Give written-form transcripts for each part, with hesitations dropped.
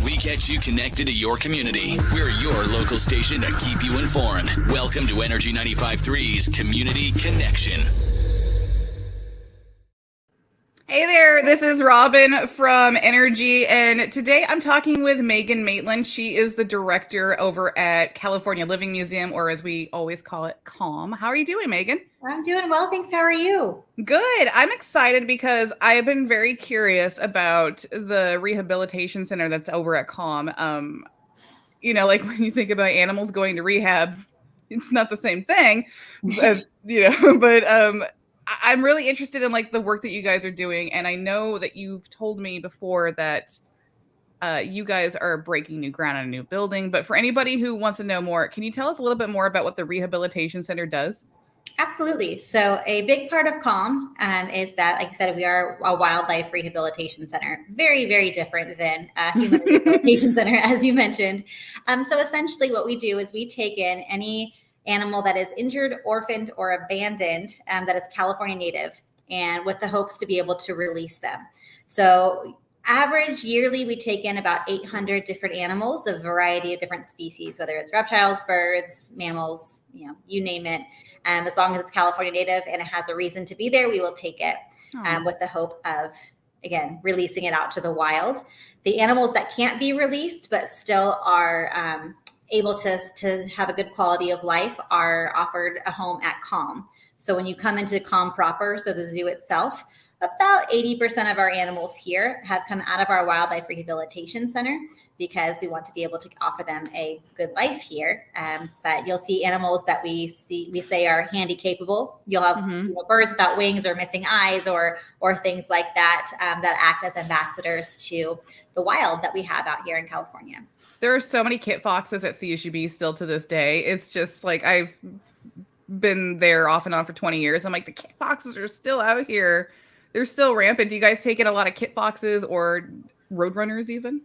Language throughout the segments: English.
we get you connected to your community. We're your local station to keep you informed. Welcome to Energy 95.3's Community Connection. Hey there, this is Robin from Energy, and today I'm talking with Megan Maitland. She is the director over at California Living Museum, or as we always call it, CALM. How are you doing, Megan? I'm doing well, thanks. How are you? Good. I'm excited because I've been very curious about the rehabilitation center that's over at CALM. Like when you think about animals going to rehab, it's not the same thing as, but I'm really interested in like the work that you guys are doing. And I know that you've told me before that you guys are breaking new ground on a new building. But for anybody who wants to know more, can you tell us a little bit more about what the Rehabilitation Center does? Absolutely. So a big part of CALM is that, like I said, we are a wildlife rehabilitation center. Very, very different than a human rehabilitation center, as you mentioned. So essentially what we do is we take in any animal that is injured, orphaned, or abandoned that is California native, and with the hopes to be able to release them. So average yearly, we take in about 800 different animals, a variety of different species, whether it's reptiles, birds, mammals, you name it. As long as it's California native and it has a reason to be there, we will take it with the hope of, again, releasing it out to the wild. The animals that can't be released but still are able to have a good quality of life are offered a home at CALM. So when you come into CALM proper, so the zoo itself, about 80% of our animals here have come out of our wildlife rehabilitation center because we want to be able to offer them a good life here. But you'll see animals that we say are handy capable. You'll have birds without wings or missing eyes or things like that that act as ambassadors to the wild that we have out here in California. There are so many kit foxes at CSUB still to this day. It's just like I've been there off and on for 20 years. I'm like, the kit foxes are still out here. They're still rampant. Do you guys take in a lot of kit foxes or roadrunners even?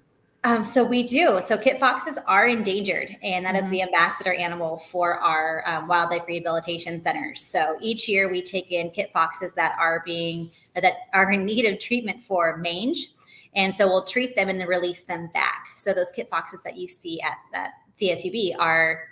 So we do. So kit foxes are endangered, and that is the ambassador animal for our wildlife rehabilitation centers. So each year we take in kit foxes that are in need of treatment for mange. And so we'll treat them and then release them back. So those kit foxes that you see at that CSUB are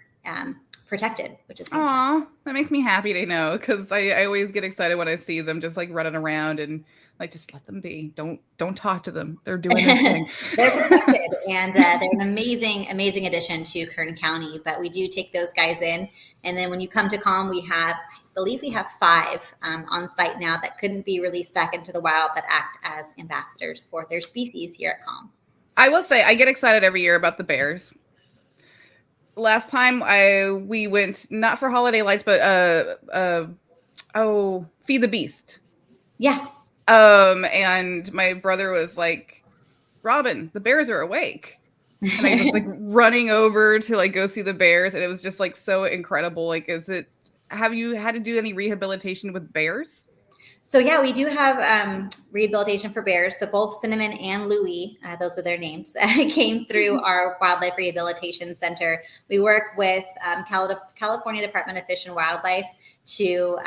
protected, which is fantastic. Aw, that makes me happy to know, because I always get excited when I see them just like running around and like, just let them be. Don't talk to them. They're doing their thing. They're protected, and they're an amazing addition to Kern County. But we do take those guys in, and then when you come to CALM, I believe we have 5 on site now that couldn't be released back into the wild that act as ambassadors for their species here at CALM. I will say I get excited every year about the bears. Last time we went, not for holiday lights, but Feed the Beast. Yeah. And my brother was like, Robin, the bears are awake. And I was like running over to like go see the bears, and it was just like so incredible. Like, have you had to do any rehabilitation with bears? So yeah, we do have rehabilitation for bears. So both Cinnamon and Louie, those are their names, came through our Wildlife Rehabilitation Center. We work with California Department of Fish and Wildlife to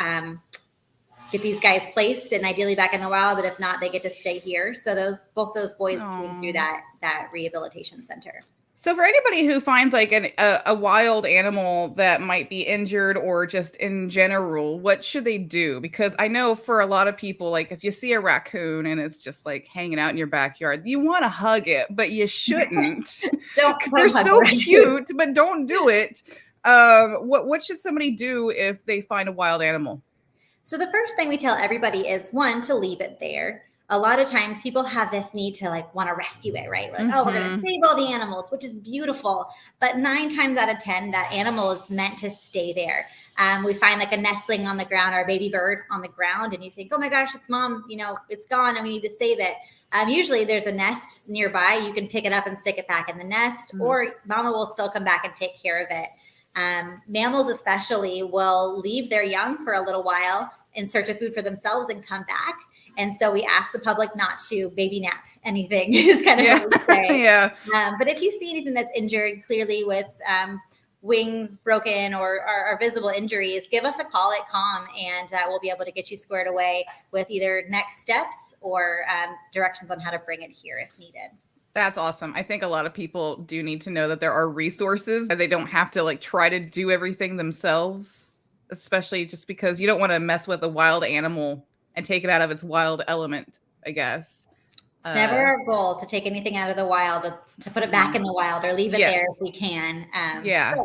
get these guys placed and ideally back in the wild, but if not, they get to stay here. So both those boys came through that rehabilitation center. So for anybody who finds like a wild animal that might be injured or just in general, what should they do? Because I know for a lot of people, like if you see a raccoon and it's just like hanging out in your backyard, you want to hug it, but you shouldn't. They're so cute, but don't do it. What should somebody do if they find a wild animal? So the first thing we tell everybody is, one, to leave it there. A lot of times people have this need to like want to rescue it, right? We're like, oh, we're going to save all the animals, which is beautiful. But 9 times out of 10, that animal is meant to stay there. We find like a nestling on the ground or a baby bird on the ground, and you think, oh my gosh, it's mom, it's gone and we need to save it. Usually there's a nest nearby. You can pick it up and stick it back in the nest, or mama will still come back and take care of it. Mammals especially will leave their young for a little while in search of food for themselves and come back. And so we ask the public not to baby nap anything is kind of what we say. Yeah. But if you see anything that's injured, clearly with wings broken or visible injuries, give us a call at CALM, and we'll be able to get you squared away with either next steps or directions on how to bring it here if needed. That's awesome. I think a lot of people do need to know that there are resources and they don't have to like try to do everything themselves, especially just because you don't want to mess with a wild animal and take it out of its wild element, I guess. It's never our goal to take anything out of the wild, it's to put it back in the wild or leave it there if we can. Yeah.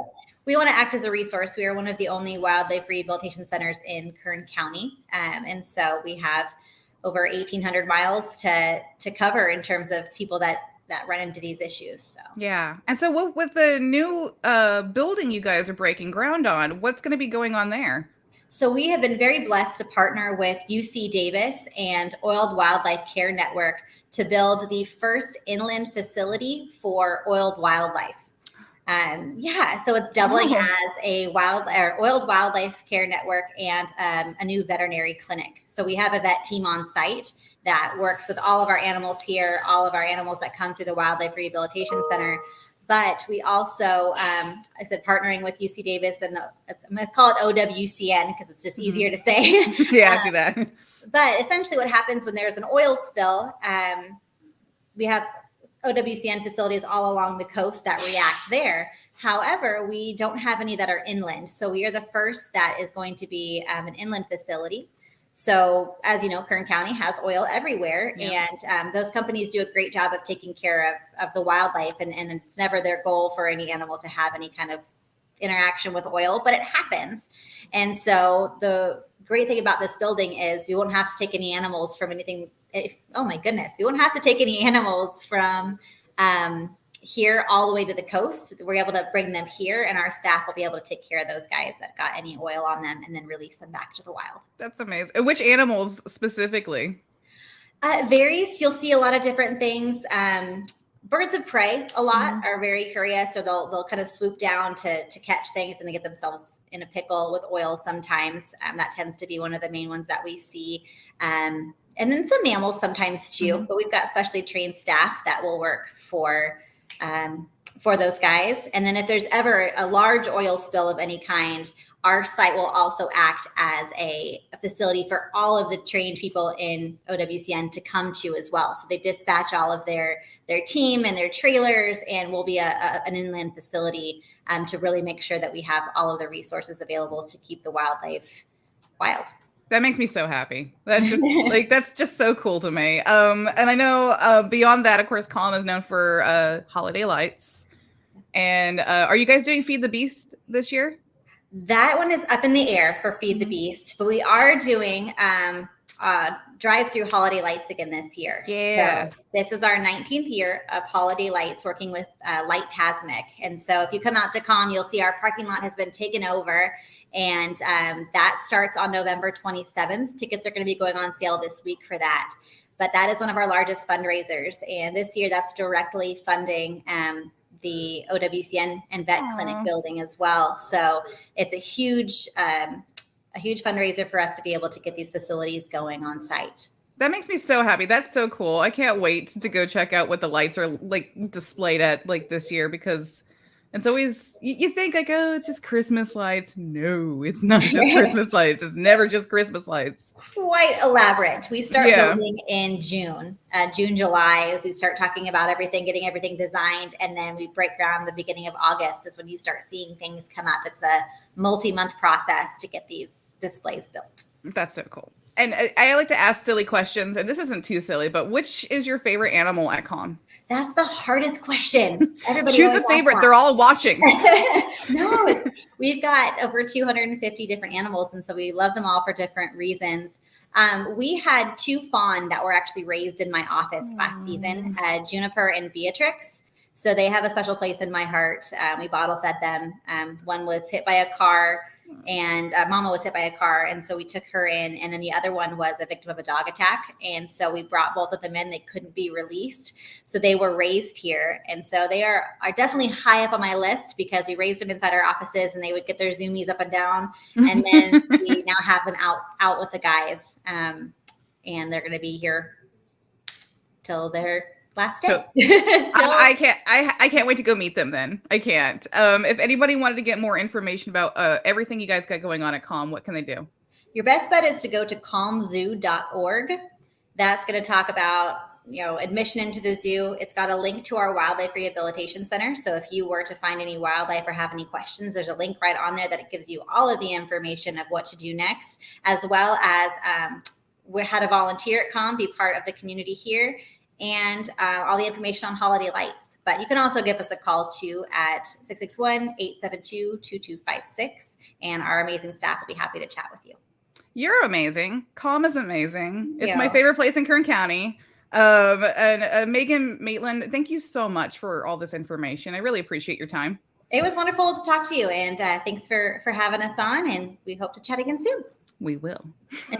We want to act as a resource. We are one of the only wildlife rehabilitation centers in Kern County. And so we have over 1,800 miles to cover in terms of people that run into these issues. So yeah. And so with the new building you guys are breaking ground on, what's going to be going on there? So we have been very blessed to partner with UC Davis and Oiled Wildlife Care Network to build the first inland facility for oiled wildlife. So it's doubling as a oiled wildlife care network and a new veterinary clinic. So we have a vet team on site that works with all of our animals here, all of our animals that come through the Wildlife Rehabilitation Center. But we also, I said, partnering with UC Davis, and I'm going to call it OWCN because it's just easier to say. Yeah, do that. But essentially what happens when there's an oil spill, we have OWCN facilities all along the coast that react there. However, we don't have any that are inland. So we are the first that is going to be an inland facility. So as you know, Kern County has oil everywhere, and those companies do a great job of taking care of the wildlife, and it's never their goal for any animal to have any kind of interaction with oil, but it happens. And so the great thing about this building is we won't have to take any animals from anything. Oh my goodness, we won't have to take any animals from here all the way to the coast. We're able to bring them here, and our staff will be able to take care of those guys that got any oil on them and then release them back to the wild. That's amazing. And which animals specifically? Varies. You'll see a lot of different things. Birds of prey a lot are very curious, or they'll kind of swoop down to catch things, and they get themselves in a pickle with oil sometimes. That tends to be one of the main ones that we see. And then some mammals sometimes too, but we've got specially trained staff that will work for those guys. And then if there's ever a large oil spill of any kind, our site will also act as a facility for all of the trained people in OWCN to come to as well. So they dispatch all of their team and their trailers, and we'll be an inland facility to really make sure that we have all of the resources available to keep the wildlife wild. That makes me so happy. That's just that's just so cool to me. And I know beyond that, of course, Calm is known for holiday lights. And are you guys doing Feed the Beast this year? That one is up in the air for Feed the Beast, but we are doing drive-through holiday lights again this year. Yeah. So this is our 19th year of holiday lights, working with Light Tasmic. And so if you come out to Calm, you'll see our parking lot has been taken over. And that starts on November 27th. Tickets are going to be going on sale this week for that. But that is one of our largest fundraisers. And this year that's directly funding the OWCN and vet clinic building as well. So it's a huge fundraiser for us to be able to get these facilities going on site. That makes me so happy. That's so cool. I can't wait to go check out what the lights are like displayed at like this year, because it's always, you think like, oh, it's just Christmas lights. No, it's not just Christmas lights. It's never just Christmas lights. Quite elaborate. We start building in June, July, as we start talking about everything, getting everything designed. And then we break ground the beginning of August is when you start seeing things come up. It's a multi-month process to get these displays built. That's so cool. And I like to ask silly questions, and this isn't too silly, but which is your favorite animal at Calm? That's the hardest question. Everybody choose a favorite. They're all watching. No, we've got over 250 different animals, and so we love them all for different reasons. We had 2 fawn that were actually raised in my office last season, Juniper and Beatrix. So they have a special place in my heart. We bottle fed them. One was hit by a car, and Mama was hit by a car. And so we took her in. And then the other one was a victim of a dog attack. And so we brought both of them in. They couldn't be released. So they were raised here. And so they are definitely high up on my list, because we raised them inside our offices, and they would get their zoomies up and down. And then we now have them out with the guys. And they're going to be here till they're last day. I can't wait to go meet them then. I can't. If anybody wanted to get more information about everything you guys got going on at Calm, what can they do? Your best bet is to go to calmzoo.org. That's going to talk about admission into the zoo. It's got a link to our Wildlife Rehabilitation Center. So if you were to find any wildlife or have any questions, there's a link right on there that it gives you all of the information of what to do next, as well as how to volunteer at CALM, be part of the community here, and all the information on holiday lights. But you can also give us a call too at 661-872-2256, and our amazing staff will be happy to chat with you. You're amazing. CALM is amazing. It's Yeah. my favorite place in Kern County. And Megan Maitland, thank you so much for all this information. I really appreciate your time. It was wonderful to talk to you, and thanks for having us on, and we hope to chat again soon. We will.